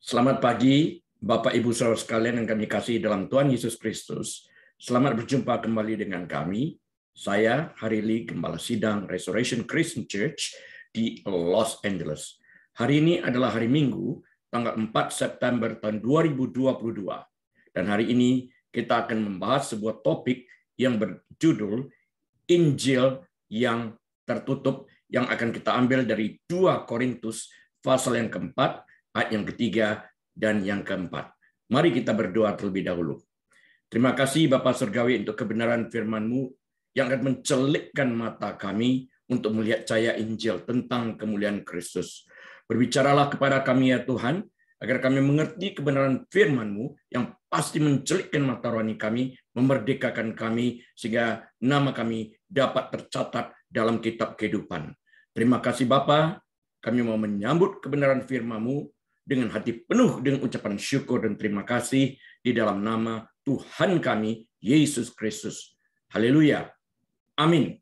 Selamat pagi, Bapak Ibu Saudara sekalian yang kami kasih dalam Tuhan Yesus Kristus. Selamat berjumpa kembali dengan kami. Saya Harili, Gembala Sidang Restoration Christian Church di Los Angeles. Hari ini adalah hari Minggu, tanggal 4 September tahun 2022. Dan hari ini kita akan membahas sebuah topik yang berjudul Injil yang tertutup, yang akan kita ambil dari 2 Korintus pasal yang keempat, ayat yang ketiga dan yang keempat. Mari kita berdoa terlebih dahulu. Terima kasih Bapa Surgawi untuk kebenaran firman-Mu yang akan mencelikkan mata kami untuk melihat cahaya Injil tentang kemuliaan Kristus. Berbicaralah kepada kami ya Tuhan, agar kami mengerti kebenaran firman-Mu yang pasti mencelikkan mata rohani kami, memerdekakan kami, sehingga nama kami dapat tercatat dalam kitab kehidupan. Terima kasih Bapa, kami mau menyambut kebenaran firman-Mu dengan hati penuh dengan ucapan syukur dan terima kasih di dalam nama Tuhan kami, Yesus Kristus. Haleluya. Amin.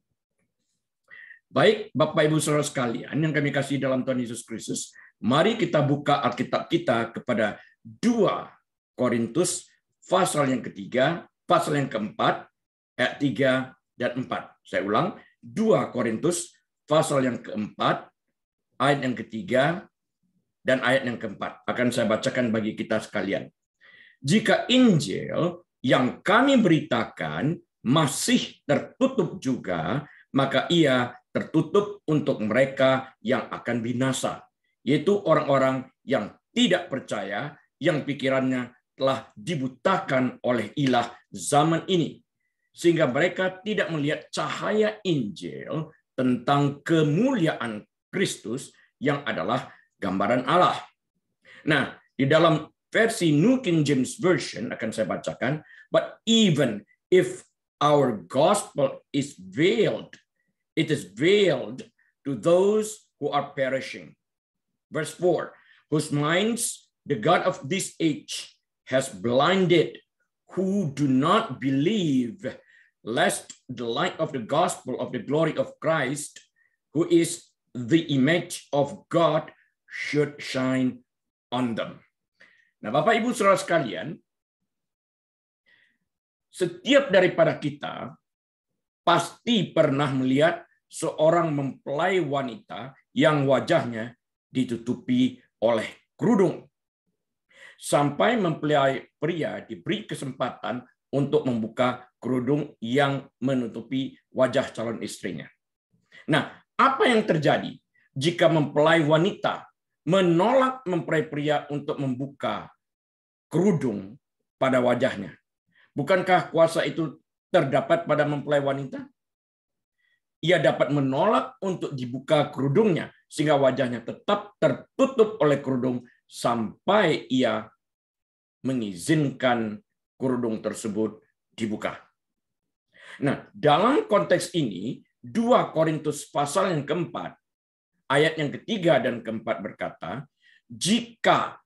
Baik, Bapak Ibu Saudara sekalian yang kami kasih dalam Tuhan Yesus Kristus, mari kita buka Alkitab kita kepada 2 Korintus pasal yang ketiga, pasal yang keempat, ayat 3 dan 4. Saya ulang, 2 Korintus pasal yang keempat, ayat yang ketiga, dan ayat yang keempat. Akan saya bacakan bagi kita sekalian. Jika Injil yang kami beritakan masih tertutup juga, maka ia tertutup untuk mereka yang akan binasa, yaitu orang-orang yang tidak percaya, yang pikirannya telah dibutakan oleh ilah zaman ini, sehingga mereka tidak melihat cahaya Injil tentang kemuliaan Kristus yang adalah gambaran Allah. Nah, di dalam versi New King James Version akan saya bacakan, but even if our gospel is veiled, it is veiled to those who are perishing. Verse 4, whose minds the God of this age has blinded, who do not believe, lest the light of the gospel of the glory of Christ, who is the image of God, should shine on them. Nah, Bapak Ibu Saudara sekalian, setiap daripada kita pasti pernah melihat seorang mempelai wanita yang wajahnya ditutupi oleh kerudung. Sampai mempelai pria diberi kesempatan untuk membuka kerudung yang menutupi wajah calon istrinya. Nah, apa yang terjadi jika mempelai wanita menolak mempelai pria untuk membuka kerudung pada wajahnya? Bukankah kuasa itu terdapat pada mempelai wanita? Ia dapat menolak untuk dibuka kerudungnya, sehingga wajahnya tetap tertutup oleh kerudung sampai ia mengizinkan kerudung tersebut dibuka. Nah, dalam konteks ini, 2 Korintus pasal yang keempat, ayat yang ketiga dan keempat berkata, jika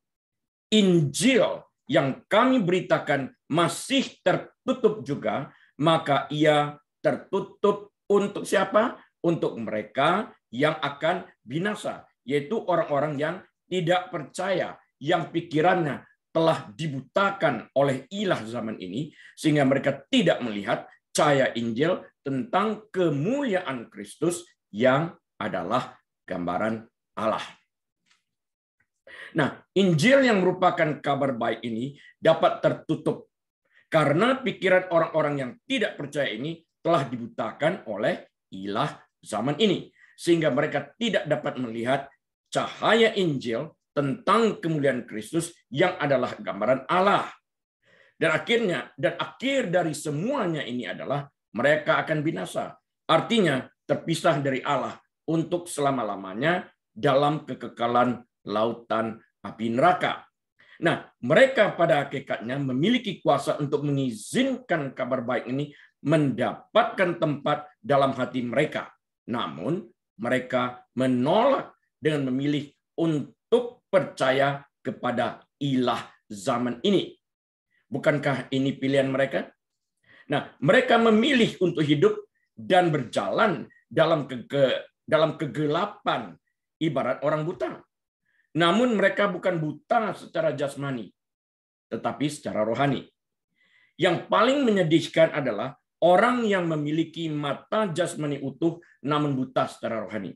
Injil yang kami beritakan masih tertutup juga, maka ia tertutup untuk siapa? Untuk mereka yang akan binasa, yaitu orang-orang yang tidak percaya, yang pikirannya telah dibutakan oleh ilah zaman ini, sehingga mereka tidak melihat cahaya Injil tentang kemuliaan Kristus yang adalah gambaran Allah. Nah, Injil yang merupakan kabar baik ini dapat tertutup karena pikiran orang-orang yang tidak percaya ini telah dibutakan oleh ilah zaman ini, sehingga mereka tidak dapat melihat cahaya Injil tentang kemuliaan Kristus yang adalah gambaran Allah. Dan akhir dari semuanya ini adalah mereka akan binasa. Artinya terpisah dari Allah untuk selama-lamanya dalam kekekalan lautan api neraka. Nah, mereka pada hakikatnya memiliki kuasa untuk mengizinkan kabar baik ini mendapatkan tempat dalam hati mereka. Namun, mereka menolak dengan memilih untuk percaya kepada ilah zaman ini. Bukankah ini pilihan mereka? Nah, mereka memilih untuk hidup dan berjalan dalam kegelapan ibarat orang buta. Namun mereka bukan buta secara jasmani, tetapi secara rohani. Yang paling menyedihkan adalah orang yang memiliki mata jasmani utuh namun buta secara rohani.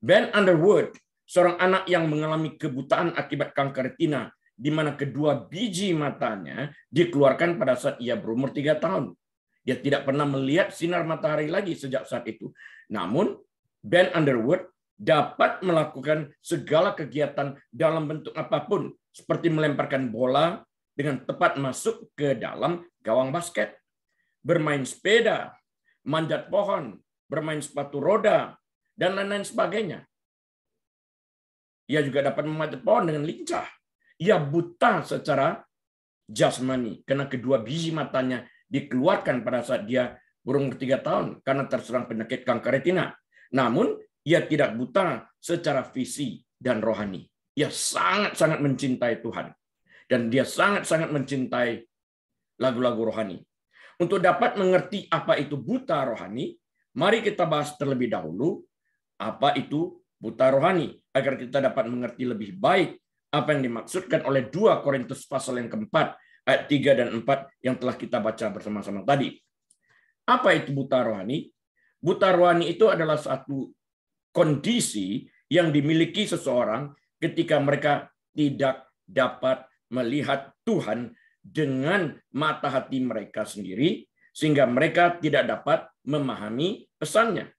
Ben Underwood, seorang anak yang mengalami kebutaan akibat kanker retina, di mana kedua biji matanya dikeluarkan pada saat ia berumur 3 tahun. Dia tidak pernah melihat sinar matahari lagi sejak saat itu. Namun, Ben Underwood dapat melakukan segala kegiatan dalam bentuk apapun, seperti melemparkan bola dengan tepat masuk ke dalam gawang basket, bermain sepeda, manjat pohon, bermain sepatu roda, dan lain-lain sebagainya. Ia juga dapat memanjat pohon dengan lincah. Ia buta secara jasmani karena kedua biji matanya dikeluarkan pada saat dia berumur 3 tahun karena terserang penyakit kanker retina. Namun, ia tidak buta secara visi dan rohani. Ia sangat-sangat mencintai Tuhan. Dan dia sangat-sangat mencintai lagu-lagu rohani. Untuk dapat mengerti apa itu buta rohani, mari kita bahas terlebih dahulu apa itu buta rohani, agar kita dapat mengerti lebih baik apa yang dimaksudkan oleh 2 Korintus pasal yang keempat, ayat 3 dan 4 yang telah kita baca bersama-sama tadi. Apa itu buta rohani? Buta rohani itu adalah satu kondisi yang dimiliki seseorang ketika mereka tidak dapat melihat Tuhan dengan mata hati mereka sendiri, sehingga mereka tidak dapat memahami pesannya.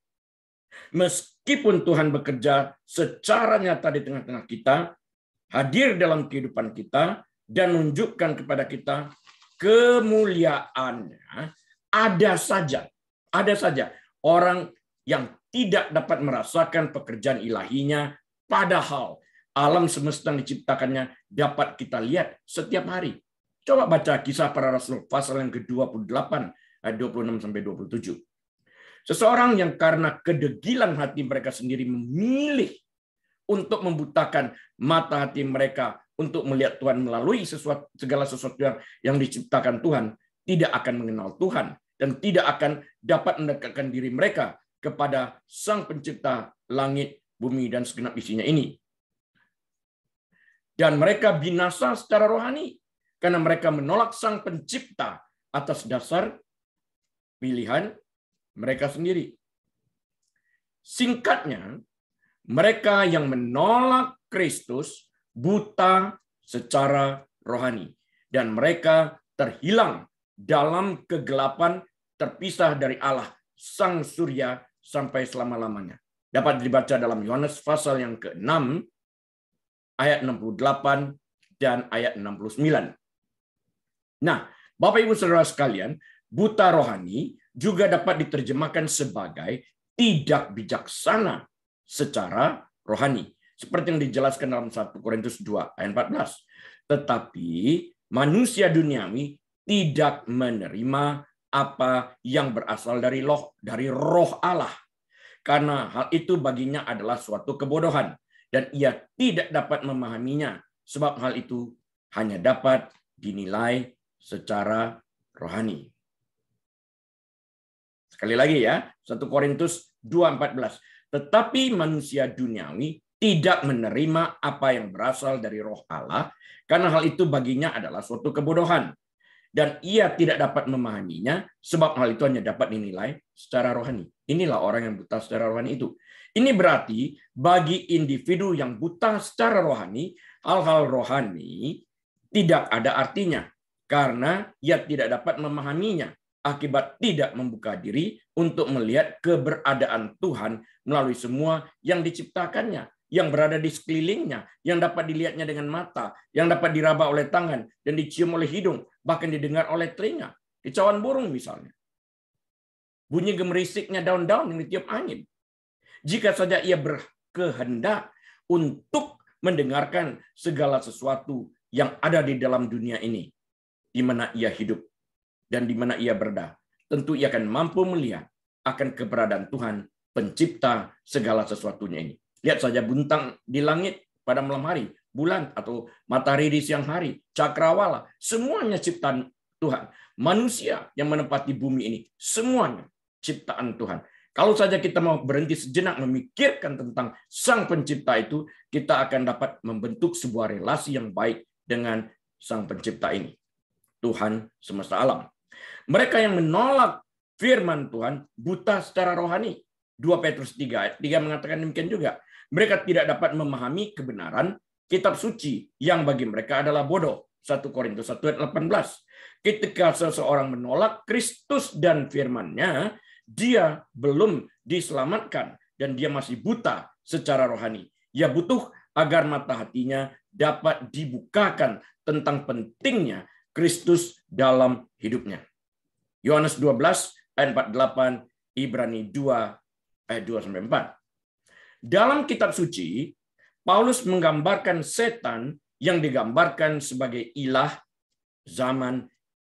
Meskipun Tuhan bekerja secara nyata di tengah-tengah kita, hadir dalam kehidupan kita, dan menunjukkan kepada kita kemuliaannya, ada saja orang yang tidak dapat merasakan pekerjaan ilahinya, padahal alam semesta yang diciptakannya dapat kita lihat setiap hari. Coba baca Kisah Para Rasul pasal yang ke-28 ayat 26-27. Seseorang yang karena kedegilan hati mereka sendiri memilih untuk membutakan mata hati mereka untuk melihat Tuhan melalui segala sesuatu yang diciptakan Tuhan, tidak akan mengenal Tuhan dan tidak akan dapat mendekatkan diri mereka kepada Sang Pencipta langit, bumi, dan segenap isinya ini. Dan mereka binasa secara rohani karena mereka menolak Sang Pencipta atas dasar pilihan mereka sendiri. Singkatnya, mereka yang menolak Kristus buta secara rohani, dan mereka terhilang dalam kegelapan, terpisah dari Allah Sang Surya sampai selama-lamanya. Dapat dibaca dalam Yohanes pasal yang ke-6 ayat 68 dan ayat 69. Nah, Bapak Ibu Saudara sekalian, buta rohani juga dapat diterjemahkan sebagai tidak bijaksana secara rohani, seperti yang dijelaskan dalam 1 Korintus 2 ayat 14. Tetapi manusia duniawi tidak menerima apa yang berasal dari roh Allah, karena hal itu baginya adalah suatu kebodohan, dan ia tidak dapat memahaminya, sebab hal itu hanya dapat dinilai secara rohani. Sekali lagi ya, 1 Korintus 2:14. Tetapi manusia duniawi tidak menerima apa yang berasal dari roh Allah, karena hal itu baginya adalah suatu kebodohan. Dan ia tidak dapat memahaminya, sebab hal itu hanya dapat dinilai secara rohani. Inilah orang yang buta secara rohani itu. Ini berarti bagi individu yang buta secara rohani, hal-hal rohani tidak ada artinya, karena ia tidak dapat memahaminya, akibat tidak membuka diri untuk melihat keberadaan Tuhan melalui semua yang diciptakannya, yang berada di sekelilingnya, yang dapat dilihatnya dengan mata, yang dapat diraba oleh tangan, dan dicium oleh hidung, bahkan didengar oleh telinga. Kicauan burung misalnya. Bunyi gemerisiknya daun-daun yang ditiup angin. Jika saja ia berkehendak untuk mendengarkan segala sesuatu yang ada di dalam dunia ini, di mana ia hidup dan di mana ia berada, tentu ia akan mampu melihat akan keberadaan Tuhan, pencipta segala sesuatunya ini. Lihat saja bintang di langit pada malam hari, bulan atau matahari di siang hari, cakrawala, semuanya ciptaan Tuhan. Manusia yang menempati bumi ini, semuanya ciptaan Tuhan. Kalau saja kita mau berhenti sejenak memikirkan tentang Sang Pencipta itu, kita akan dapat membentuk sebuah relasi yang baik dengan Sang Pencipta ini, Tuhan semesta alam. Mereka yang menolak firman Tuhan buta secara rohani. 2 Petrus 3 ayat 3 mengatakan demikian juga. Mereka tidak dapat memahami kebenaran kitab suci yang bagi mereka adalah bodoh. 1 Korintus 1 ayat 18. Ketika seseorang menolak Kristus dan firman-Nya, dia belum diselamatkan dan dia masih buta secara rohani. Ia butuh agar mata hatinya dapat dibukakan tentang pentingnya Kristus dalam hidupnya. Yohanes 12 ayat 48, Ibrani 2 ayat 2-4. Dalam kitab suci, Paulus menggambarkan setan yang digambarkan sebagai ilah zaman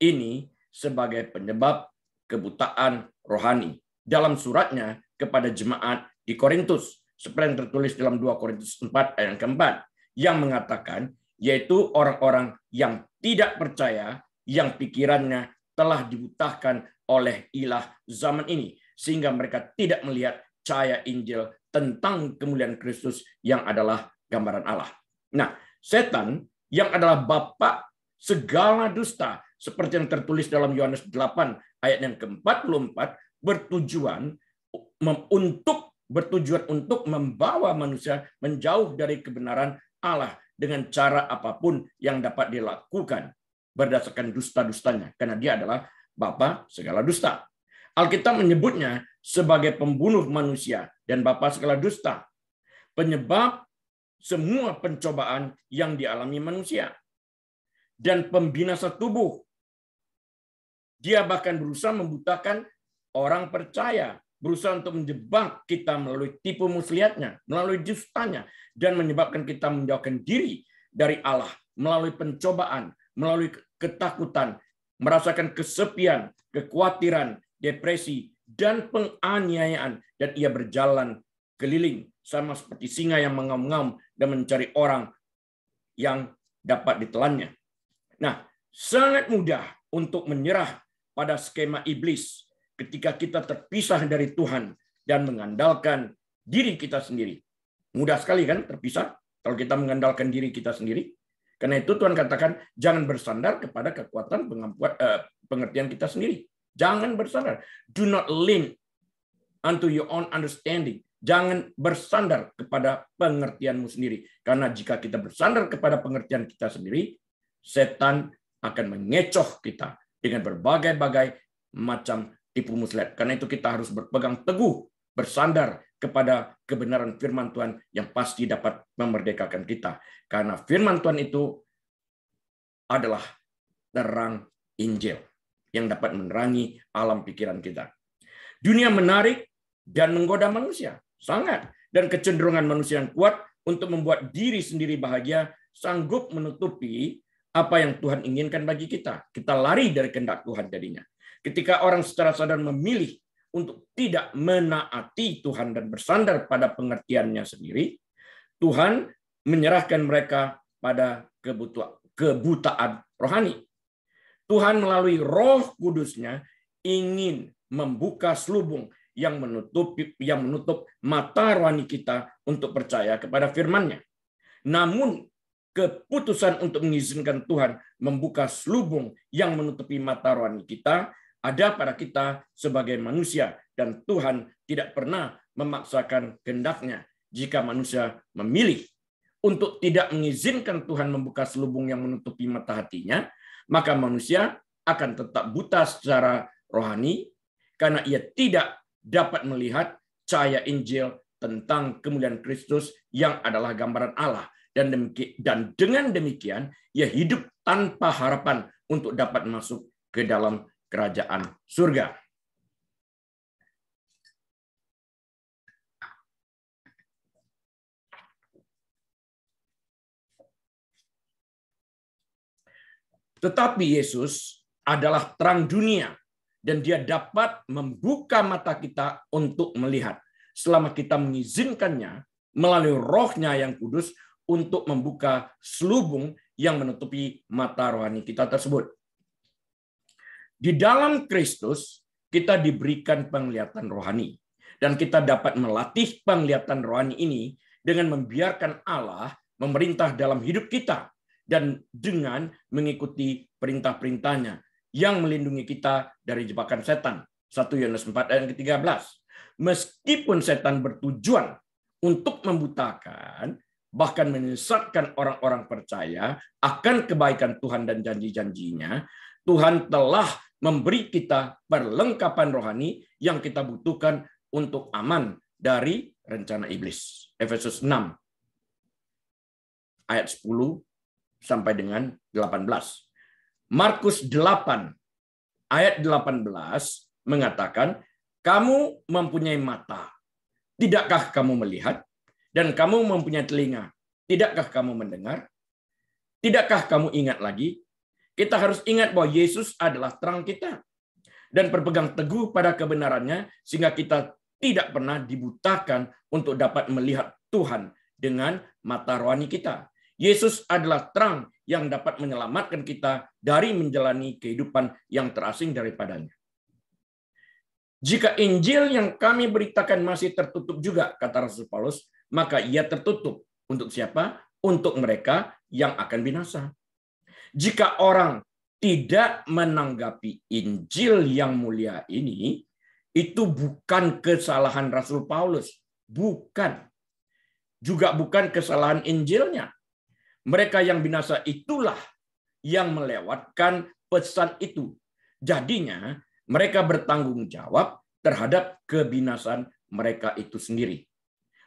ini sebagai penyebab kebutaan rohani. Dalam suratnya kepada jemaat di Korintus, seperti yang tertulis dalam 2 Korintus 4 ayat keempat, yang mengatakan, yaitu orang-orang yang tidak percaya, yang pikirannya telah dibutahkan oleh ilah zaman ini, sehingga mereka tidak melihat cahaya Injil tentang kemuliaan Kristus yang adalah gambaran Allah. Nah, setan yang adalah bapa segala dusta, seperti yang tertulis dalam Yohanes 8 ayat yang ke-44, bertujuan untuk membawa manusia menjauh dari kebenaran Allah dengan cara apapun yang dapat dilakukan berdasarkan dusta-dustanya, karena dia adalah bapa segala dusta. Alkitab menyebutnya sebagai pembunuh manusia dan bapa segala dusta, penyebab semua pencobaan yang dialami manusia, dan pembinasa tubuh. Dia bahkan berusaha membutakan orang percaya, berusaha untuk menjebak kita melalui tipu muslihatnya, melalui dustanya, dan menyebabkan kita menjauhkan diri dari Allah melalui pencobaan, melalui ketakutan, merasakan kesepian, kekhawatiran, depresi, dan penganiayaan, dan ia berjalan keliling sama seperti singa yang mengaum-ngaum dan mencari orang yang dapat ditelannya. Nah, sangat mudah untuk menyerah pada skema iblis ketika kita terpisah dari Tuhan dan mengandalkan diri kita sendiri. Mudah sekali kan terpisah kalau kita mengandalkan diri kita sendiri. Karena itu Tuhan katakan jangan bersandar kepada kekuatan pengertian kita sendiri. Jangan bersandar. Do not lean unto your own understanding. Jangan bersandar kepada pengertianmu sendiri. Karena jika kita bersandar kepada pengertian kita sendiri, setan akan mengecoh kita dengan berbagai-bagai macam tipu muslihat. Karena itu kita harus berpegang teguh, bersandar kepada kebenaran firman Tuhan yang pasti dapat memerdekakan kita. Karena firman Tuhan itu adalah terang Injil yang dapat menerangi alam pikiran kita. Dunia menarik dan menggoda manusia, sangat. Dan kecenderungan manusia yang kuat untuk membuat diri sendiri bahagia sanggup menutupi apa yang Tuhan inginkan bagi kita. Kita lari dari kehendak Tuhan jadinya. Ketika orang secara sadar memilih untuk tidak menaati Tuhan dan bersandar pada pengertiannya sendiri, Tuhan menyerahkan mereka pada kebutaan rohani. Tuhan melalui Roh Kudus-Nya ingin membuka selubung yang menutup mata rohani kita untuk percaya kepada firman-Nya. Namun keputusan untuk mengizinkan Tuhan membuka selubung yang menutupi mata rohani kita ada pada kita sebagai manusia, dan Tuhan tidak pernah memaksakan kehendak-Nya. Jika manusia memilih untuk tidak mengizinkan Tuhan membuka selubung yang menutupi mata hatinya, maka manusia akan tetap buta secara rohani karena ia tidak dapat melihat cahaya Injil tentang kemuliaan Kristus yang adalah gambaran Allah. Dan dengan demikian, ia hidup tanpa harapan untuk dapat masuk ke dalam kerajaan surga. Tetapi Yesus adalah terang dunia, dan dia dapat membuka mata kita untuk melihat selama kita mengizinkannya melalui Roh-Nya yang kudus untuk membuka selubung yang menutupi mata rohani kita tersebut. Di dalam Kristus kita diberikan penglihatan rohani, Dan kita dapat melatih penglihatan rohani ini dengan membiarkan Allah memerintah dalam hidup kita dan dengan mengikuti perintah-perintahnya yang melindungi kita dari jebakan setan. 1 Yohanes 4 ayat ke-13. Meskipun setan bertujuan untuk membutakan, bahkan menyesatkan orang-orang percaya akan kebaikan Tuhan dan janji-janjinya, Tuhan telah memberi kita perlengkapan rohani yang kita butuhkan untuk aman dari rencana iblis. Efesus 6 ayat 10 sampai dengan 18. Markus 8 ayat 18 mengatakan, kamu mempunyai mata, tidakkah kamu melihat? Dan kamu mempunyai telinga, tidakkah kamu mendengar? Tidakkah kamu ingat lagi? Kita harus ingat bahwa Yesus adalah terang kita dan berpegang teguh pada kebenarannya sehingga kita tidak pernah dibutakan untuk dapat melihat Tuhan dengan mata rohani kita. Yesus adalah terang yang dapat menyelamatkan kita dari menjalani kehidupan yang terasing daripadanya. Jika Injil yang kami beritakan masih tertutup juga, kata Rasul Paulus, maka ia tertutup. Untuk siapa? Untuk mereka yang akan binasa. Jika orang tidak menanggapi Injil yang mulia ini, itu bukan kesalahan Rasul Paulus. Bukan. Juga bukan kesalahan Injilnya. Mereka yang binasa itulah yang melewatkan pesan itu. Jadinya mereka bertanggung jawab terhadap kebinasan mereka itu sendiri.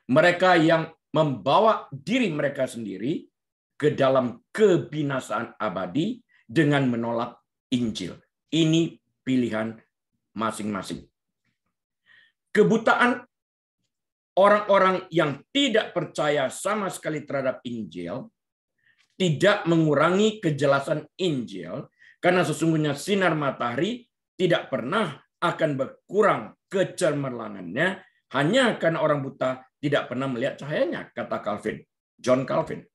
Mereka yang membawa diri mereka sendiri ke dalam kebinasaan abadi dengan menolak Injil. Ini pilihan masing-masing. Kebutaan orang-orang yang tidak percaya sama sekali terhadap Injil tidak mengurangi kejelasan Injil, karena sesungguhnya sinar matahari tidak pernah akan berkurang kecemerlangannya hanya karena orang buta tidak pernah melihat cahayanya, kata Calvin, John Calvin,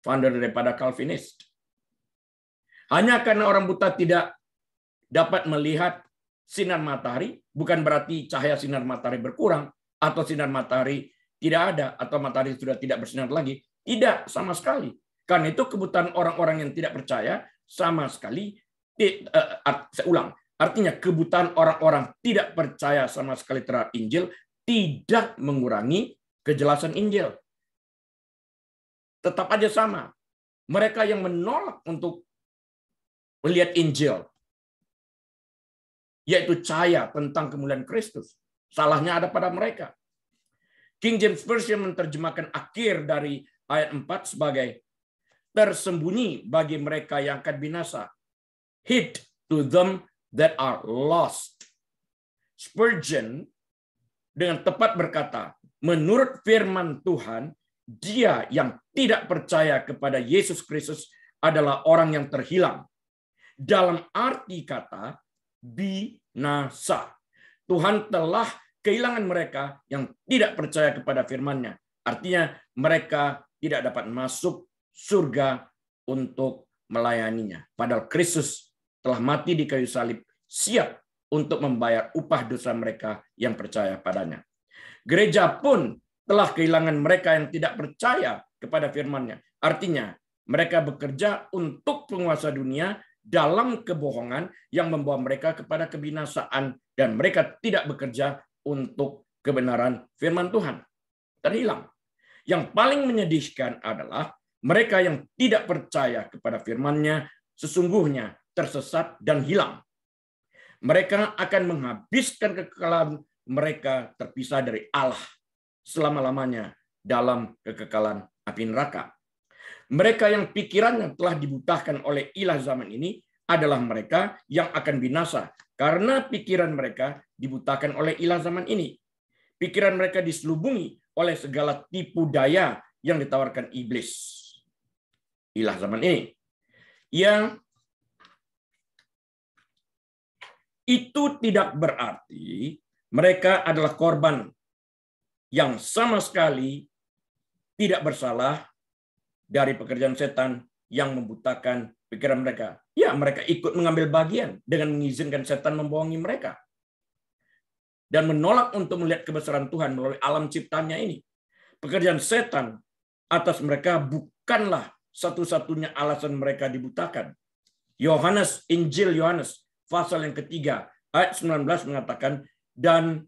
founder daripada Calvinist. Hanya karena orang buta tidak dapat melihat sinar matahari, bukan berarti cahaya sinar matahari berkurang, atau sinar matahari tidak ada, atau matahari sudah tidak bersinar lagi. Tidak, sama sekali. Karena itu kebutaan orang-orang yang tidak percaya sama sekali, saya ulang, artinya kebutaan orang-orang tidak percaya sama sekali terhadap Injil tidak mengurangi kejelasan Injil. Tetap aja sama. Mereka yang menolak untuk melihat Injil, yaitu cahaya tentang kemuliaan Kristus, salahnya ada pada mereka. King James Version menerjemahkan akhir dari ayat 4 sebagai tersembunyi bagi mereka yang akan binasa. Hid to them that are lost. Spurgeon dengan tepat berkata, menurut firman Tuhan, dia yang tidak percaya kepada Yesus Kristus adalah orang yang terhilang. Dalam arti kata, binasa. Tuhan telah kehilangan mereka yang tidak percaya kepada firman-Nya. Artinya mereka tidak dapat masuk surga untuk melayaninya. Padahal Kristus telah mati di kayu salib, siap untuk membayar upah dosa mereka yang percaya padanya. Gereja pun telah kehilangan mereka yang tidak percaya kepada firman-Nya. Artinya, mereka bekerja untuk penguasa dunia dalam kebohongan yang membawa mereka kepada kebinasaan, dan mereka tidak bekerja untuk kebenaran firman Tuhan. Terhilang. Yang paling menyedihkan adalah mereka yang tidak percaya kepada firman-Nya sesungguhnya tersesat dan hilang. Mereka akan menghabiskan kekekalan mereka terpisah dari Allah selama-lamanya dalam kekekalan api neraka. Mereka yang pikirannya telah dibutahkan oleh ilah zaman ini adalah mereka yang akan binasa karena pikiran mereka dibutahkan oleh ilah zaman ini. Pikiran mereka diselubungi oleh segala tipu daya yang ditawarkan iblis, ilah zaman ini. Yang itu tidak berarti mereka adalah korban yang sama sekali tidak bersalah dari pekerjaan setan yang membutakan pikiran mereka. Ya, mereka ikut mengambil bagian dengan mengizinkan setan membohongi mereka. dan menolak untuk melihat kebesaran Tuhan melalui alam ciptanya ini. Pekerjaan setan atas mereka bukanlah satu-satunya alasan mereka dibutakan. Injil Yohanes, pasal yang ketiga, ayat 19 mengatakan, dan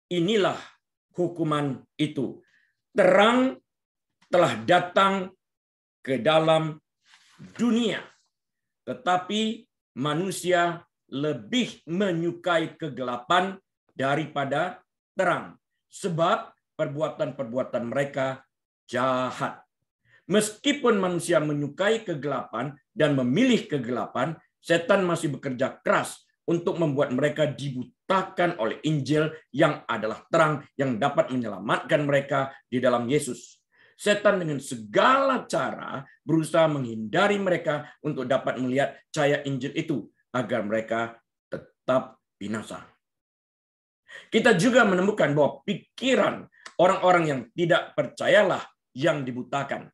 inilah hukuman itu. Terang telah datang ke dalam dunia, tetapi manusia lebih menyukai kegelapan daripada terang, sebab perbuatan-perbuatan mereka jahat. Meskipun manusia menyukai kegelapan dan memilih kegelapan, setan masih bekerja keras untuk membuat mereka dibutakan oleh Injil yang adalah terang yang dapat menyelamatkan mereka di dalam Yesus. Setan dengan segala cara berusaha menghindari mereka untuk dapat melihat cahaya Injil itu agar mereka tetap binasa. Kita juga menemukan bahwa pikiran orang-orang yang tidak percayalah yang dibutakan.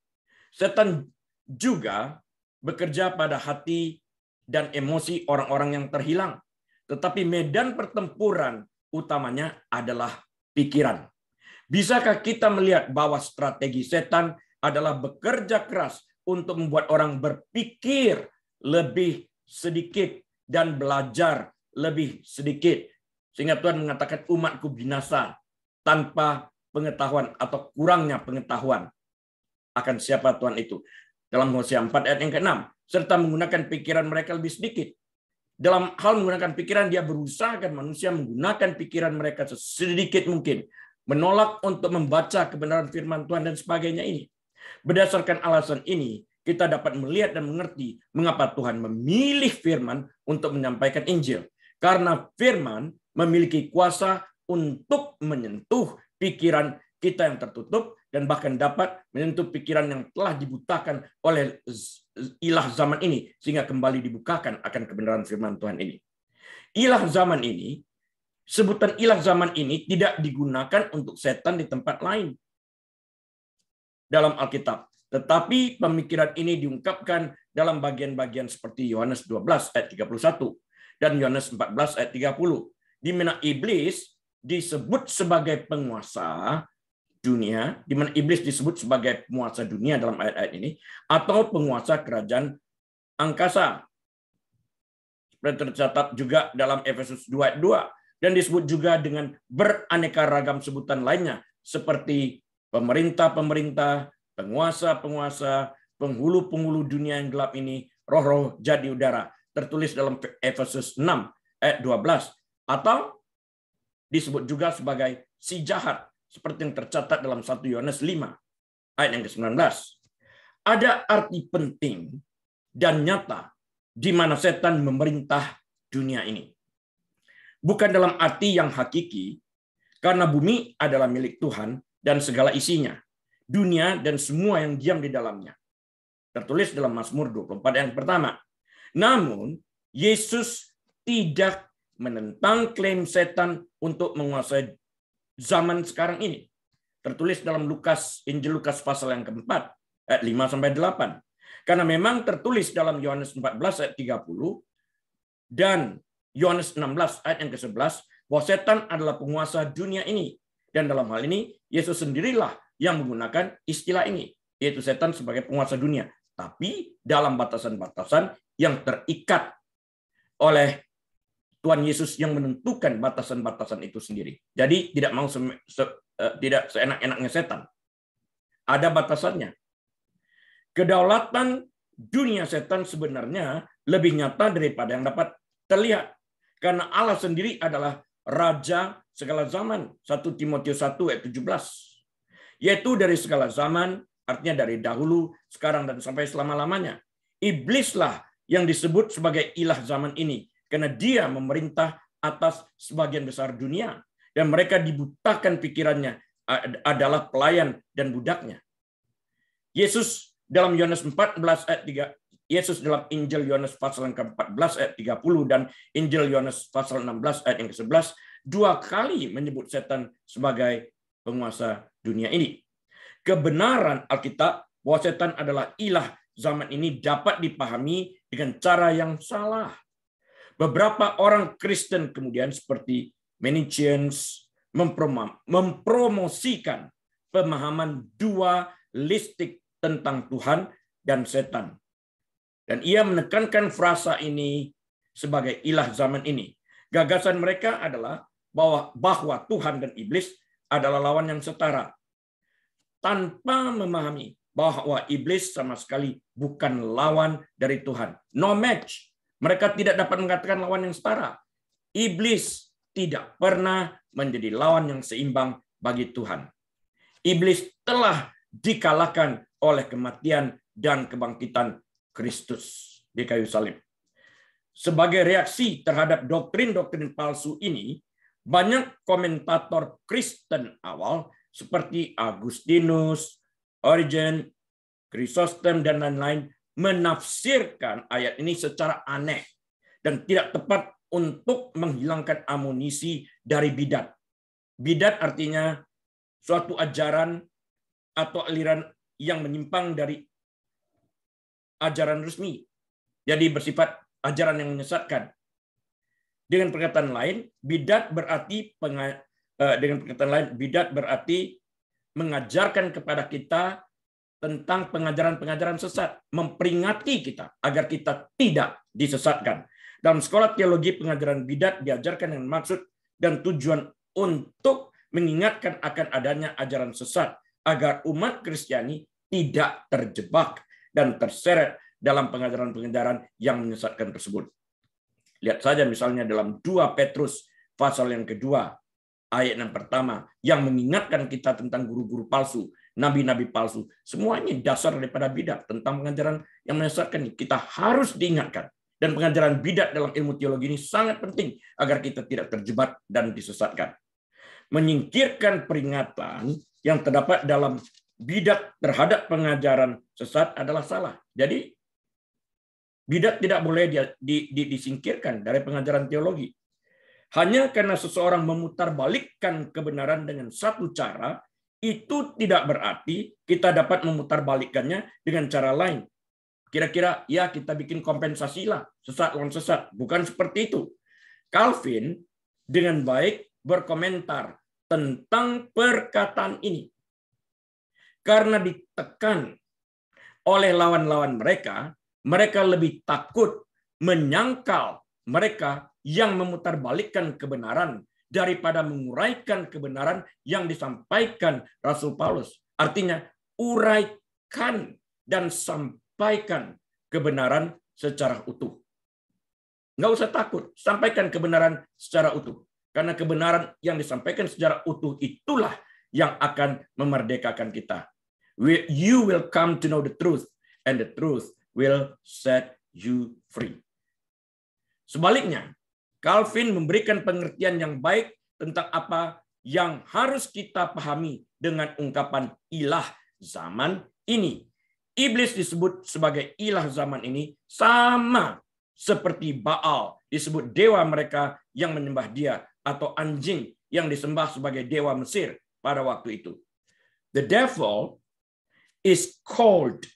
Setan juga bekerja pada hati dan emosi orang-orang yang terhilang. Tetapi medan pertempuran utamanya adalah pikiran. Bisakah kita melihat bahwa strategi setan adalah bekerja keras untuk membuat orang berpikir lebih sedikit dan belajar lebih sedikit? Sehingga Tuhan mengatakan umatku binasa tanpa pengetahuan atau kurangnya pengetahuan akan siapa Tuhan itu. Dalam Hosea 4 ayat yang ke-6. Serta menggunakan pikiran mereka lebih sedikit. Dalam hal menggunakan pikiran, dia berusaha agar manusia menggunakan pikiran mereka sedikit mungkin. Menolak untuk membaca kebenaran firman Tuhan dan sebagainya ini. Berdasarkan alasan ini, kita dapat melihat dan mengerti mengapa Tuhan memilih firman untuk menyampaikan Injil. Karena firman memiliki kuasa untuk menyentuh pikiran kita yang tertutup dan bahkan dapat menyentuh pikiran yang telah dibutakan oleh ilah zaman ini sehingga kembali dibukakan akan kebenaran firman Tuhan ini. Ilah zaman ini, sebutan ilah zaman ini tidak digunakan untuk setan di tempat lain dalam Alkitab. Tetapi pemikiran ini diungkapkan dalam bagian-bagian seperti Yohanes 12 ayat 31 dan Yohanes 14 ayat 30, di mana iblis disebut sebagai penguasa dunia, di mana iblis disebut sebagai penguasa dunia dalam ayat-ayat ini, atau penguasa kerajaan angkasa. Seperti tercatat juga dalam Efesus 2 ayat 2, dan disebut juga dengan beraneka ragam sebutan lainnya, seperti pemerintah-pemerintah, penguasa-penguasa, penghulu-penghulu dunia yang gelap ini, roh-roh jadi udara, tertulis dalam Efesus 6 ayat 12, atau disebut juga sebagai si jahat, seperti yang tercatat dalam 1 Yohanes 5 ayat yang ke-19. Ada arti penting dan nyata di mana setan memerintah dunia ini. Bukan dalam arti yang hakiki, karena bumi adalah milik Tuhan dan segala isinya, dunia dan semua yang diam di dalamnya. Tertulis dalam Mazmur 24 yang pertama. Namun, Yesus tidak menentang klaim setan untuk menguasai zaman sekarang ini. Tertulis dalam Injil Lukas pasal yang keempat, ayat 5-8. Karena memang tertulis dalam Yohanes 14 ayat 30 dan Yohanes 16 ayat yang ke-11 bahwa setan adalah penguasa dunia ini. Dan dalam hal ini Yesus sendirilah yang menggunakan istilah ini, yaitu setan sebagai penguasa dunia. Tapi dalam batasan-batasan yang terikat oleh Tuhan Yesus yang menentukan batasan-batasan itu sendiri. Jadi tidak mau tidak seenak-enaknya setan. Ada batasannya. Kedaulatan dunia setan sebenarnya lebih nyata daripada yang dapat terlihat. Karena Allah sendiri adalah Raja segala zaman. 1 Timotius 1 ayat 17. Yaitu dari segala zaman, artinya dari dahulu, sekarang, dan sampai selama-lamanya. Iblislah yang disebut sebagai ilah zaman ini. Karena dia memerintah atas sebagian besar dunia. Dan mereka dibutakan pikirannya adalah pelayan dan budaknya. Yesus dalam Yohanes 14 ayat 3, Yesus dalam Injil Yohanes pasal yang ke-14 ayat 30 dan Injil Yohanes pasal 16 ayat yang ke-11 dua kali menyebut setan sebagai penguasa dunia ini. Kebenaran Alkitab bahwa setan adalah ilah zaman ini dapat dipahami dengan cara yang salah. Beberapa orang Kristen kemudian seperti Manichaeans mempromosikan pemahaman dualistik tentang Tuhan dan setan. Dan ia menekankan frasa ini sebagai ilah zaman ini. Gagasan mereka adalah bahwa Tuhan dan iblis adalah lawan yang setara. Tanpa memahami bahwa iblis sama sekali bukan lawan dari Tuhan. No match. Mereka tidak dapat mengatakan lawan yang setara. Iblis tidak pernah menjadi lawan yang seimbang bagi Tuhan. Iblis telah dikalahkan oleh kematian dan kebangkitan Kristus di kayu salib. Sebagai reaksi terhadap doktrin-doktrin palsu ini, banyak komentator Kristen awal seperti Agustinus, Origen, Chrysostom, dan lain-lain menafsirkan ayat ini secara aneh dan tidak tepat untuk menghilangkan amunisi dari bidat. Bidat artinya suatu ajaran atau aliran yang menyimpang dari ajaran resmi. Jadi bersifat ajaran yang menyesatkan. Dengan perkataan lain, bidat berarti mengajarkan kepada kita tentang pengajaran-pengajaran sesat, memperingati kita agar kita tidak disesatkan. Dalam sekolah teologi, pengajaran bidat diajarkan dengan maksud dan tujuan untuk mengingatkan akan adanya ajaran sesat agar umat Kristiani tidak terjebak dan terseret dalam pengajaran-pengajaran yang menyesatkan tersebut. Lihat saja misalnya dalam 2 Petrus pasal yang kedua, ayat yang pertama, yang mengingatkan kita tentang guru-guru palsu, nabi-nabi palsu. Semuanya dasar daripada bidat tentang pengajaran yang menyesatkan. Kita harus diingatkan. Dan pengajaran bidat dalam ilmu teologi ini sangat penting agar kita tidak terjebak dan disesatkan. Menyingkirkan peringatan yang terdapat dalam bidat terhadap pengajaran sesat adalah salah. Jadi bidat tidak boleh disingkirkan dari pengajaran teologi. Hanya karena seseorang memutarbalikkan kebenaran dengan satu cara, itu tidak berarti kita dapat memutarbalikkannya dengan cara lain. Kira-kira ya kita bikin kompensasi lah, sesat lawan sesat. Bukan seperti itu. Calvin dengan baik berkomentar tentang perkataan ini. Karena ditekan oleh lawan-lawan mereka, mereka lebih takut menyangkal mereka yang memutarbalikkan kebenaran daripada menguraikan kebenaran yang disampaikan Rasul Paulus. Artinya, uraikan dan sampaikan kebenaran secara utuh. Nggak usah takut, sampaikan kebenaran secara utuh. Karena kebenaran yang disampaikan secara utuh itulah yang akan memerdekakan kita. You will come to know the truth, and the truth will set you free. Sebaliknya, Calvin memberikan pengertian yang baik tentang apa yang harus kita pahami dengan ungkapan ilah zaman ini. Iblis disebut sebagai ilah zaman ini sama seperti Baal disebut dewa mereka yang menyembah dia, atau anjing yang disembah sebagai dewa Mesir pada waktu itu. The devil is called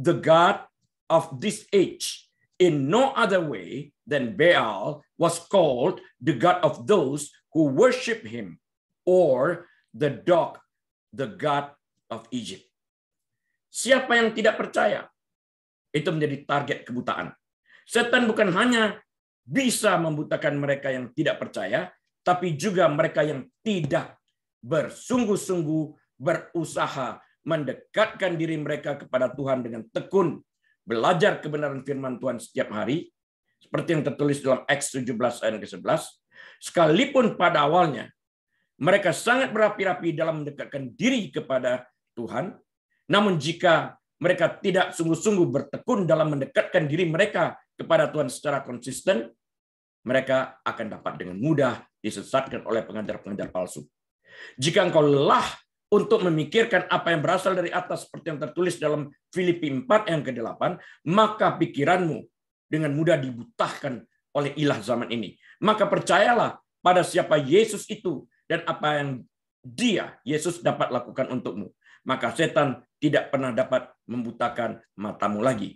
the god of this age in no other way than Baal was called the god of those who worship him, or the dog, the god of Egypt. Siapa yang tidak percaya, itu menjadi target kebutaan. Setan bukan hanya bisa membutakan mereka yang tidak percaya, tapi juga mereka yang tidak bersungguh-sungguh berusaha mendekatkan diri mereka kepada Tuhan dengan tekun, belajar kebenaran firman Tuhan setiap hari, seperti yang tertulis dalam Acts 17 ayat ke-11, sekalipun pada awalnya mereka sangat berapi-api dalam mendekatkan diri kepada Tuhan, namun jika mereka tidak sungguh-sungguh bertekun dalam mendekatkan diri mereka kepada Tuhan secara konsisten, mereka akan dapat dengan mudah disesatkan oleh pengajar-pengajar palsu. Jika engkau lelah untuk memikirkan apa yang berasal dari atas seperti yang tertulis dalam Filipi 4 yang ke-8, maka pikiranmu dengan mudah dibutahkan oleh ilah zaman ini. Maka percayalah pada siapa Yesus itu dan apa yang Yesus dapat lakukan untukmu. Maka setan tidak pernah dapat membutakan matamu lagi.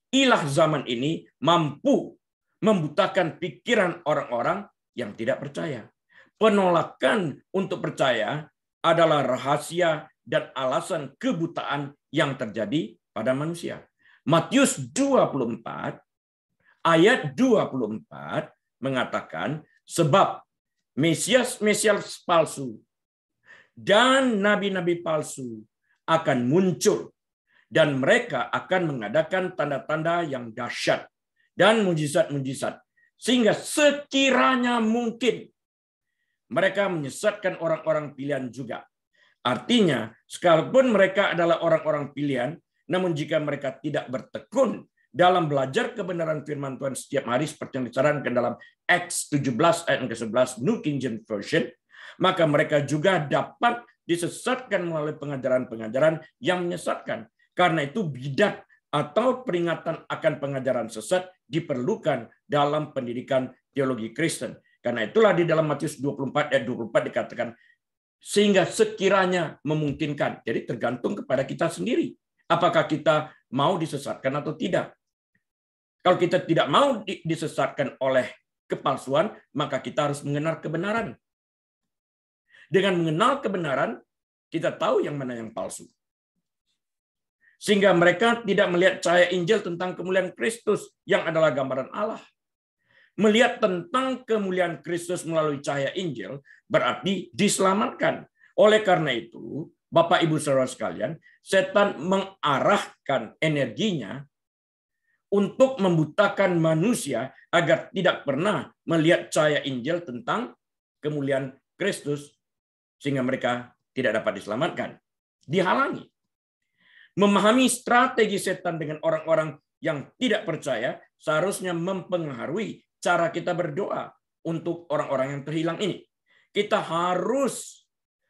Ilah zaman ini mampu membutakan pikiran orang-orang yang tidak percaya. penolakan untuk percaya adalah rahasia dan alasan kebutaan yang terjadi pada manusia. Matius 24 ayat 24 mengatakan, sebab Mesias palsu dan nabi-nabi palsu akan muncul, dan mereka akan mengadakan tanda-tanda yang dahsyat dan mujizat-mujizat, sehingga sekiranya mungkin mereka menyesatkan orang-orang pilihan juga. Artinya, sekalipun mereka adalah orang-orang pilihan, namun jika mereka tidak bertekun dalam belajar kebenaran firman Tuhan setiap hari seperti yang disarankan dalam Acts 17 ayat ke-11 New King James Version, maka mereka juga dapat disesatkan melalui pengajaran-pengajaran yang menyesatkan. Karena itu bidat atau peringatan akan pengajaran sesat diperlukan dalam pendidikan teologi Kristen. Karena itulah di dalam Matius 24 ayat 24 dikatakan, sehingga sekiranya memungkinkan. Jadi tergantung kepada kita sendiri. Apakah kita mau disesatkan atau tidak. Kalau kita tidak mau disesatkan oleh kepalsuan, maka kita harus mengenal kebenaran. Dengan mengenal kebenaran, kita tahu yang mana yang palsu. Sehingga mereka tidak melihat cahaya Injil tentang kemuliaan Kristus yang adalah gambaran Allah. Melihat tentang kemuliaan Kristus melalui cahaya Injil berarti diselamatkan. Oleh karena itu, Bapak Ibu Saudara sekalian, setan mengarahkan energinya untuk membutakan manusia agar tidak pernah melihat cahaya Injil tentang kemuliaan Kristus, sehingga mereka tidak dapat diselamatkan. Dihalangi. Memahami strategi setan dengan orang-orang yang tidak percaya seharusnya mempengaruhi cara kita berdoa untuk orang-orang yang terhilang ini. Kita harus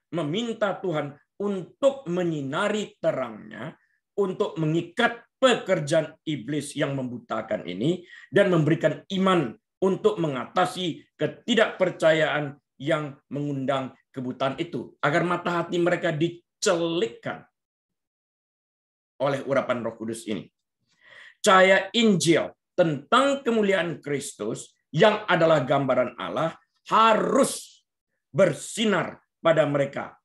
meminta Tuhan untuk menyinari terangnya, untuk mengikat pekerjaan iblis yang membutakan ini, dan memberikan iman untuk mengatasi ketidakpercayaan yang mengundang kebutaan itu, agar mata hati mereka dicelikkan oleh urapan Roh Kudus ini. Cahaya Injil tentang kemuliaan Kristus yang adalah gambaran Allah harus bersinar pada mereka.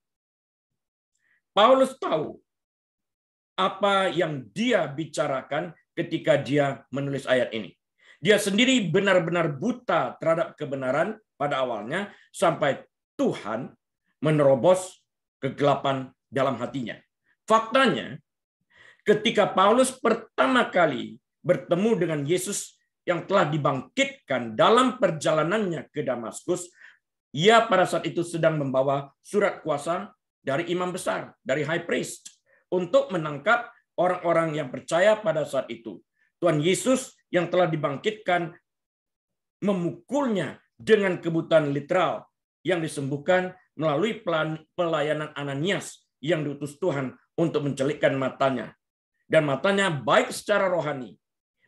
Paulus tahu apa yang dia bicarakan ketika dia menulis ayat ini. Dia sendiri benar-benar buta terhadap kebenaran pada awalnya sampai Tuhan menerobos kegelapan dalam hatinya. Faktanya, ketika Paulus pertama kali bertemu dengan Yesus yang telah dibangkitkan dalam perjalanannya ke Damaskus, ia pada saat itu sedang membawa surat kuasa dari imam besar, dari high priest, untuk menangkap orang-orang yang percaya pada saat itu. Tuhan Yesus yang telah dibangkitkan memukulnya dengan kebutaan literal yang disembuhkan melalui pelayanan Ananias yang diutus Tuhan untuk mencelikkan matanya. Dan matanya baik secara rohani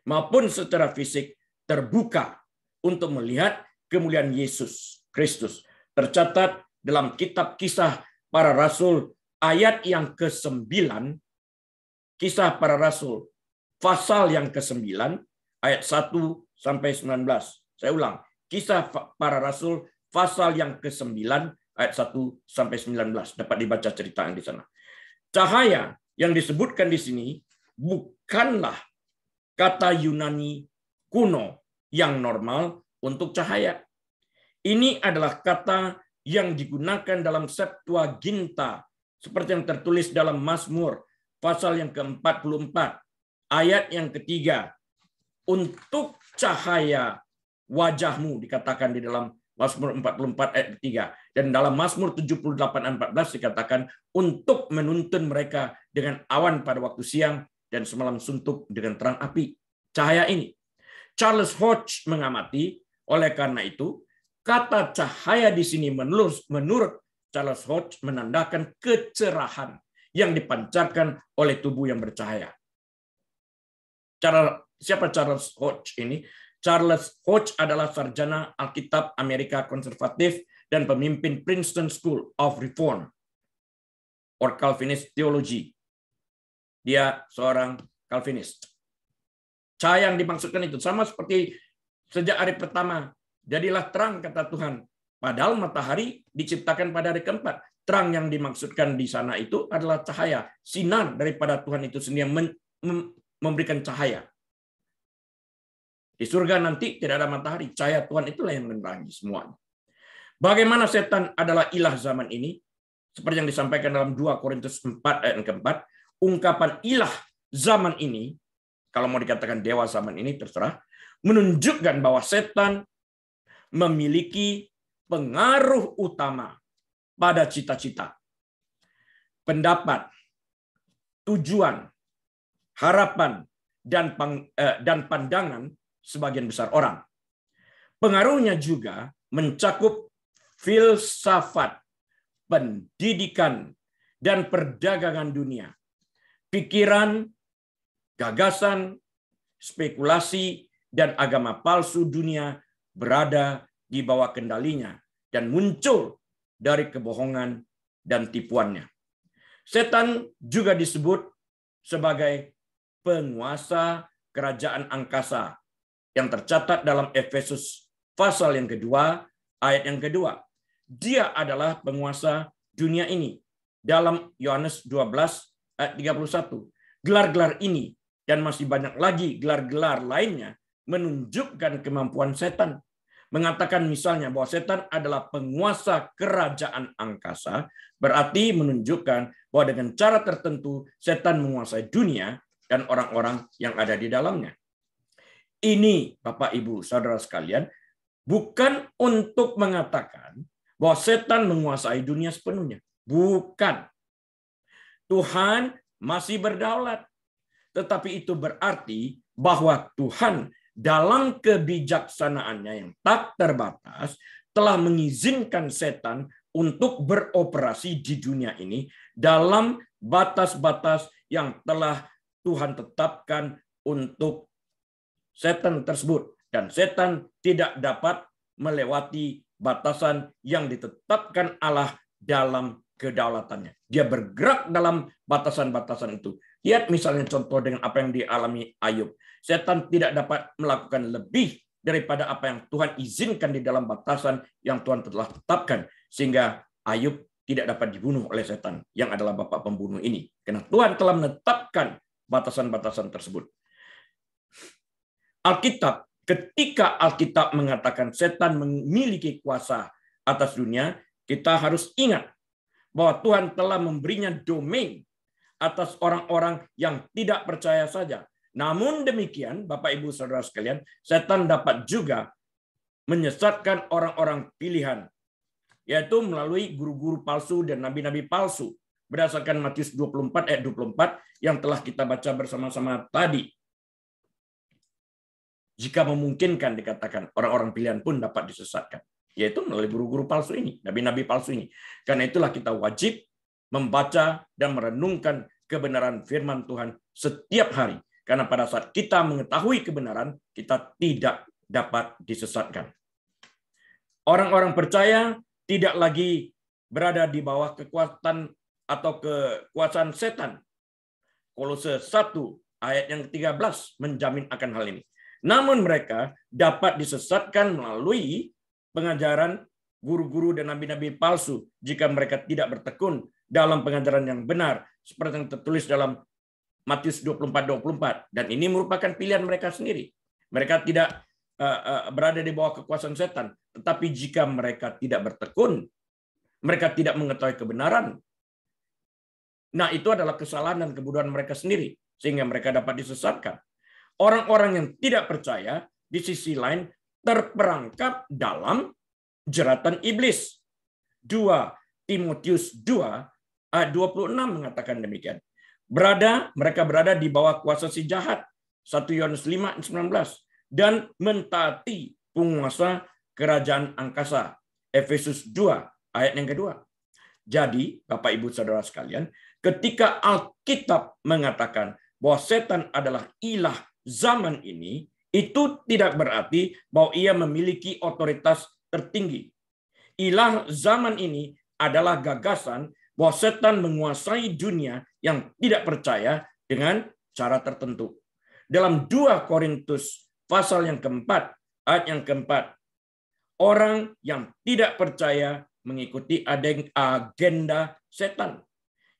maupun secara fisik terbuka untuk melihat kemuliaan Yesus Kristus. Tercatat dalam kitab Kisah Para Rasul ayat yang ke-9, Kisah Para Rasul pasal yang ke-9 ayat 1 sampai 19. Saya ulang, Kisah Para Rasul pasal yang ke-9 ayat 1 sampai 19. Dapat dibaca cerita yang di sana. Cahaya yang disebutkan di sini bukanlah kata Yunani kuno yang normal untuk cahaya. Ini adalah kata yang digunakan dalam Septuaginta seperti yang tertulis dalam Mazmur pasal yang ke-44 ayat yang ketiga. Untuk cahaya wajahmu dikatakan di dalam Mazmur 44 ayat ketiga. Dan dalam Mazmur 78 ayat 14 dikatakan untuk menuntun mereka dengan awan pada waktu siang dan semalam suntuk dengan terang api. Cahaya ini. Charles Hodge mengamati, oleh karena itu, kata cahaya di sini menurut Charles Hodge menandakan kecerahan yang dipancarkan oleh tubuh yang bercahaya. Siapa Charles Hodge ini? Charles Hodge adalah sarjana Alkitab Amerika konservatif dan pemimpin Princeton School of Reform or Calvinist Theology. Dia seorang Calvinist. Cahaya yang dimaksudkan itu sama seperti sejak hari pertama. Jadilah terang, kata Tuhan, Padahal matahari diciptakan pada hari keempat. Terang yang dimaksudkan di sana itu adalah cahaya, sinar daripada Tuhan itu sendiri yang memberikan cahaya. Di surga nanti tidak ada matahari, cahaya Tuhan itulah yang menerangi semuanya. Bagaimana setan adalah ilah zaman ini? Seperti yang disampaikan dalam 2 Korintus 4 ayat yang keempat, ungkapan ilah zaman ini, kalau mau dikatakan dewa zaman ini terserah, menunjukkan bahwa setan memiliki pengaruh utama pada cita-cita, pendapat, tujuan, harapan, dan pandangan sebagian besar orang. Pengaruhnya juga mencakup filsafat, pendidikan, dan perdagangan dunia. Pikiran, gagasan, spekulasi, dan agama palsu dunia berada di bawah kendalinya dan muncul dari kebohongan dan tipuannya. Setan juga disebut sebagai penguasa kerajaan angkasa yang tercatat dalam Efesus pasal yang kedua, ayat yang kedua. Dia adalah penguasa dunia ini. Dalam Yohanes 12 ayat 31. Gelar-gelar ini dan masih banyak lagi gelar-gelar lainnya menunjukkan kemampuan setan. Mengatakan misalnya bahwa setan adalah penguasa kerajaan angkasa, berarti menunjukkan bahwa dengan cara tertentu setan menguasai dunia dan orang-orang yang ada di dalamnya. Ini, Bapak, Ibu, Saudara sekalian, bukan untuk mengatakan bahwa setan menguasai dunia sepenuhnya. Bukan. Tuhan masih berdaulat. Tetapi itu berarti bahwa Tuhan dalam kebijaksanaannya yang tak terbatas telah mengizinkan setan untuk beroperasi di dunia ini dalam batas-batas yang telah Tuhan tetapkan untuk setan tersebut. Dan setan tidak dapat melewati batasan yang ditetapkan Allah dalam kedaulatannya. Dia bergerak dalam batasan-batasan itu. Lihat misalnya contoh dengan apa yang dialami Ayub. Setan tidak dapat melakukan lebih daripada apa yang Tuhan izinkan di dalam batasan yang Tuhan telah tetapkan. Sehingga Ayub tidak dapat dibunuh oleh setan yang adalah bapak pembunuh ini. Karena Tuhan telah menetapkan batasan-batasan tersebut. Alkitab, ketika Alkitab mengatakan setan memiliki kuasa atas dunia, kita harus ingat bahwa Tuhan telah memberinya domain atas orang-orang yang tidak percaya saja. Namun demikian, Bapak, Ibu, Saudara sekalian, setan dapat juga menyesatkan orang-orang pilihan, yaitu melalui guru-guru palsu dan nabi-nabi palsu. Berdasarkan Matius 24 ayat 24 yang telah kita baca bersama-sama tadi. Jika memungkinkan dikatakan orang-orang pilihan pun dapat disesatkan, yaitu melalui guru-guru palsu ini, nabi-nabi palsu ini. Karena itulah kita wajib membaca dan merenungkan kebenaran firman Tuhan setiap hari. Karena pada saat kita mengetahui kebenaran, kita tidak dapat disesatkan. Orang-orang percaya tidak lagi berada di bawah kekuatan atau kekuasaan setan. Kolose 1 ayat yang 13 menjamin akan hal ini. Namun mereka dapat disesatkan melalui pengajaran guru-guru dan nabi-nabi palsu jika mereka tidak bertekun dalam pengajaran yang benar seperti yang tertulis dalam Matius 24:24, dan ini merupakan pilihan mereka sendiri. Mereka tidak berada di bawah kekuasaan setan, tetapi jika mereka tidak bertekun, mereka tidak mengetahui kebenaran. Nah, itu adalah kesalahan dan kebodohan mereka sendiri sehingga mereka dapat disesatkan. Orang-orang yang tidak percaya di sisi lain terperangkap dalam jeratan iblis. 2 Timotius 2 ayat 26 mengatakan demikian. Mereka berada di bawah kuasa si jahat. 1 Yohanes 5:19 dan mentaati penguasa kerajaan angkasa. Efesus 2 ayat yang kedua. Jadi, Bapak, Ibu, Saudara sekalian, ketika Alkitab mengatakan bahwa setan adalah ilah zaman ini, itu tidak berarti bahwa ia memiliki otoritas tertinggi. Ilah zaman ini adalah gagasan bahwa setan menguasai dunia yang tidak percaya dengan cara tertentu. Dalam 2 Korintus pasal yang keempat, ayat yang keempat, orang yang tidak percaya mengikuti agenda setan,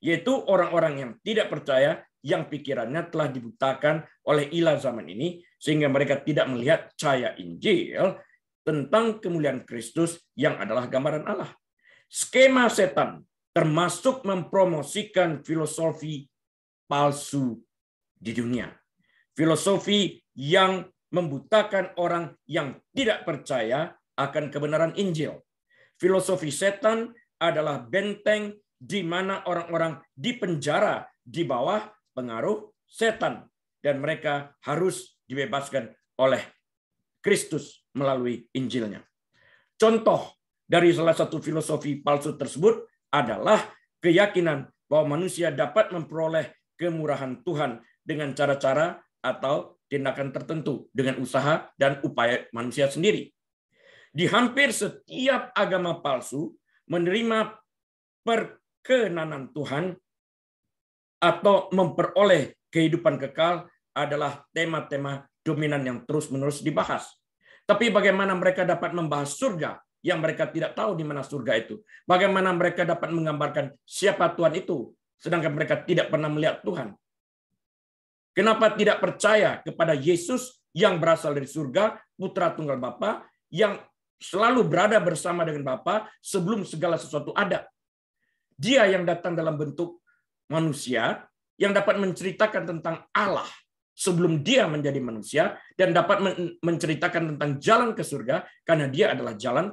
yaitu orang-orang yang tidak percaya yang pikirannya telah dibutakan oleh ilah zaman ini sehingga mereka tidak melihat cahaya Injil tentang kemuliaan Kristus yang adalah gambaran Allah. Skema setan termasuk mempromosikan filosofi palsu di dunia. Filosofi yang membutakan orang yang tidak percaya akan kebenaran Injil. Filosofi setan adalah benteng di mana orang-orang dipenjara di bawah pengaruh setan dan mereka harus dibebaskan oleh Kristus melalui Injilnya. Contoh dari salah satu filosofi palsu tersebut adalah keyakinan bahwa manusia dapat memperoleh kemurahan Tuhan dengan cara-cara atau tindakan tertentu dengan usaha dan upaya manusia sendiri. Di hampir setiap agama palsu, menerima perkenanan Tuhan atau memperoleh kehidupan kekal adalah tema-tema dominan yang terus-menerus dibahas. Tapi bagaimana mereka dapat membahas surga yang mereka tidak tahu di mana surga itu? Bagaimana mereka dapat menggambarkan siapa Tuhan itu, sedangkan mereka tidak pernah melihat Tuhan? Kenapa tidak percaya kepada Yesus yang berasal dari surga, Putra Tunggal Bapa, yang selalu berada bersama dengan Bapa sebelum segala sesuatu ada? Dia yang datang dalam bentuk manusia, yang dapat menceritakan tentang Allah sebelum dia menjadi manusia, dan dapat menceritakan tentang jalan ke surga, karena dia adalah jalan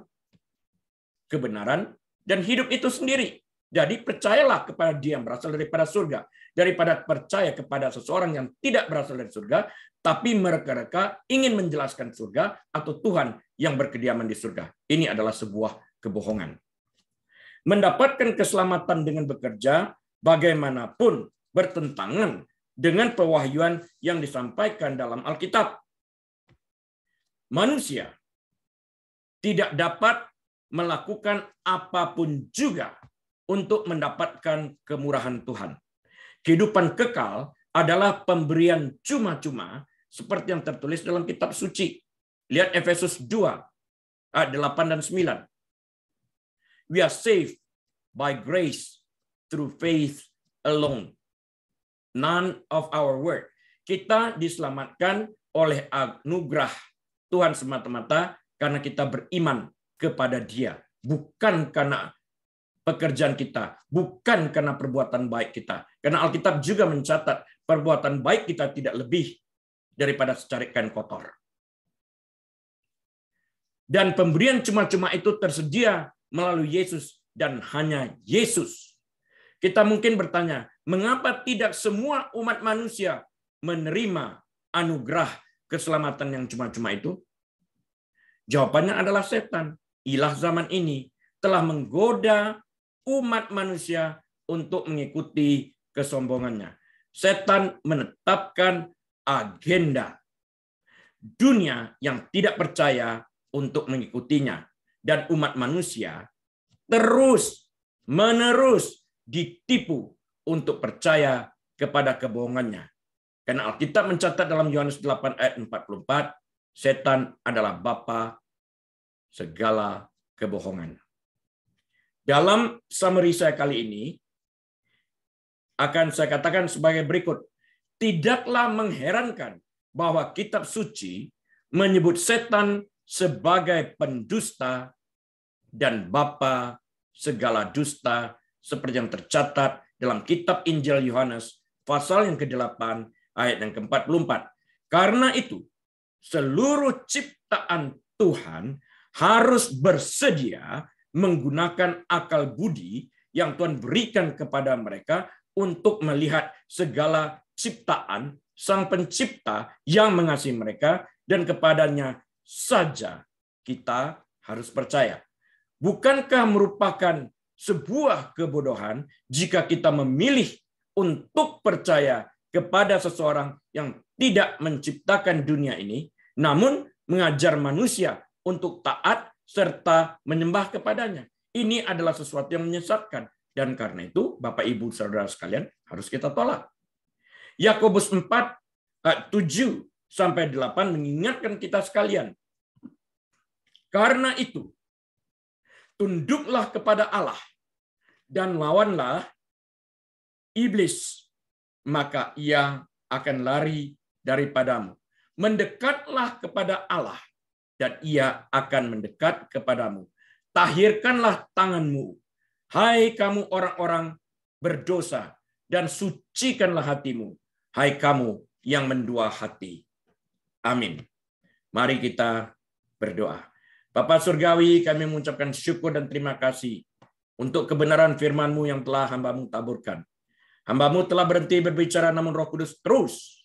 kebenaran dan hidup itu sendiri. Jadi percayalah kepada dia yang berasal daripada surga, daripada percaya kepada seseorang yang tidak berasal dari surga, tapi mereka ingin menjelaskan surga atau Tuhan yang berkediaman di surga. Ini adalah sebuah kebohongan. Mendapatkan keselamatan dengan bekerja bagaimanapun bertentangan dengan pewahyuan yang disampaikan dalam Alkitab. Manusia tidak dapat melakukan apapun juga untuk mendapatkan kemurahan Tuhan. Kehidupan kekal adalah pemberian cuma-cuma seperti yang tertulis dalam kitab suci. Lihat Efesus 2 ayat 8 dan 9. We are saved by grace through faith alone. None of our work. Kita diselamatkan oleh anugerah Tuhan semata-mata karena kita beriman kepada Dia, bukan karena pekerjaan kita, bukan karena perbuatan baik kita. Karena Alkitab juga mencatat perbuatan baik kita tidak lebih daripada secarik kain kotor. Dan pemberian cuma-cuma itu tersedia melalui Yesus dan hanya Yesus. Kita mungkin bertanya, mengapa tidak semua umat manusia menerima anugerah keselamatan yang cuma-cuma itu? Jawabannya adalah setan. Ilah zaman ini telah menggoda umat manusia untuk mengikuti kesombongannya. Setan menetapkan agenda dunia yang tidak percaya untuk mengikutinya. Dan umat manusia terus-menerus ditipu untuk percaya kepada kebohongannya. Karena Alkitab mencatat dalam Yohanes 8 ayat 44, setan adalah bapa segala kebohongan. Dalam summary saya kali ini, akan saya katakan sebagai berikut. Tidaklah mengherankan bahwa kitab suci menyebut setan sebagai pendusta dan bapa segala dusta, seperti yang tercatat dalam kitab Injil Yohanes pasal yang ke-8 ayat yang ke-44. Karena itu, seluruh ciptaan Tuhan harus bersedia menggunakan akal budi yang Tuhan berikan kepada mereka untuk melihat segala ciptaan Sang Pencipta yang mengasihi mereka, dan kepadanya saja kita harus percaya. Bukankah merupakan sebuah kebodohan jika kita memilih untuk percaya kepada seseorang yang tidak menciptakan dunia ini, namun mengajar manusia untuk taat serta menyembah kepadanya? Ini adalah sesuatu yang menyesatkan, dan karena itu Bapak Ibu Saudara sekalian harus kita tolak. Yakobus 4 ayat 7 sampai 8 mengingatkan kita sekalian Karena itu, tunduklah kepada Allah dan lawanlah iblis, maka ia akan lari daripadamu. Mendekatlah kepada Allah, dan ia akan mendekat kepadamu. Tahirkanlah tanganmu, hai kamu orang-orang berdosa, dan sucikanlah hatimu, hai kamu yang mendua hati. Amin. Mari kita berdoa. Bapa Surgawi, kami mengucapkan syukur dan terima kasih untuk kebenaran firman-Mu yang telah hamba-Mu taburkan. Hamba-Mu telah berhenti berbicara, namun Roh Kudus terus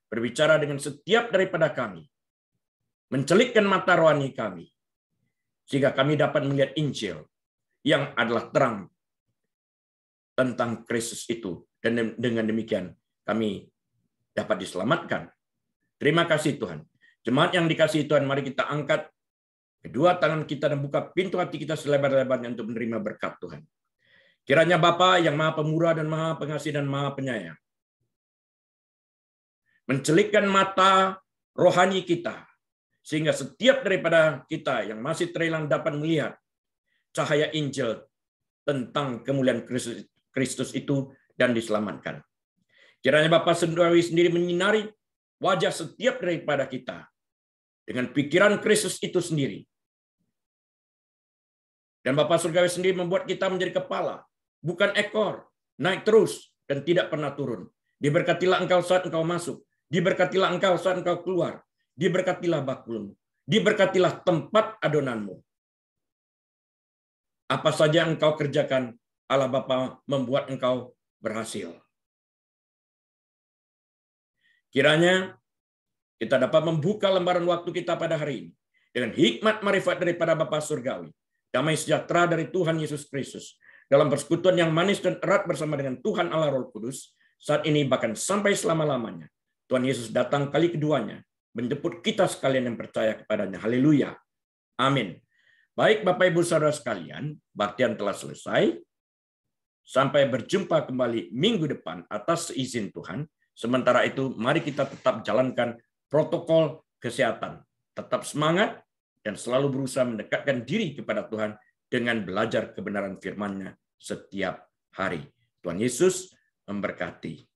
berbicara dengan setiap daripada kami, mencelikkan mata rohani kami, sehingga kami dapat melihat Injil yang adalah terang tentang Kristus itu. Dan dengan demikian kami dapat diselamatkan. Terima kasih Tuhan. Jemaat yang dikasihi Tuhan, mari kita angkat kedua tangan kita dan buka pintu hati kita selebar-lebarnya untuk menerima berkat Tuhan. Kiranya Bapa yang Maha Pemurah dan Maha Pengasih dan Maha Penyayang mencelikkan mata rohani kita, sehingga setiap daripada kita yang masih terhilang dapat melihat cahaya Injil tentang kemuliaan Kristus itu dan diselamatkan. Kiranya Bapa Surgawi sendiri menyinari wajah setiap daripada kita dengan pikiran Kristus itu sendiri. Dan Bapa Surgawi sendiri membuat kita menjadi kepala, bukan ekor, naik terus dan tidak pernah turun. Diberkatilah engkau saat engkau masuk, diberkatilah engkau saat engkau keluar, diberkatilah bakulmu, diberkatilah tempat adonanmu. Apa saja yang engkau kerjakan, Allah Bapa membuat engkau berhasil. Kiranya kita dapat membuka lembaran waktu kita pada hari ini dengan hikmat marifat daripada Bapa Surgawi, damai sejahtera dari Tuhan Yesus Kristus, dalam persekutuan yang manis dan erat bersama dengan Tuhan Allah Roh Kudus, saat ini bahkan sampai selama-lamanya. Tuhan Yesus datang kali keduanya, menjemput kita sekalian yang percaya kepadanya. Haleluya. Amin. Baik Bapak Ibu Saudara sekalian, baktian telah selesai. Sampai berjumpa kembali minggu depan atas izin Tuhan. Sementara itu, mari kita tetap jalankan protokol kesehatan. Tetap semangat dan selalu berusaha mendekatkan diri kepada Tuhan dengan belajar kebenaran firman-Nya setiap hari. Tuhan Yesus memberkati.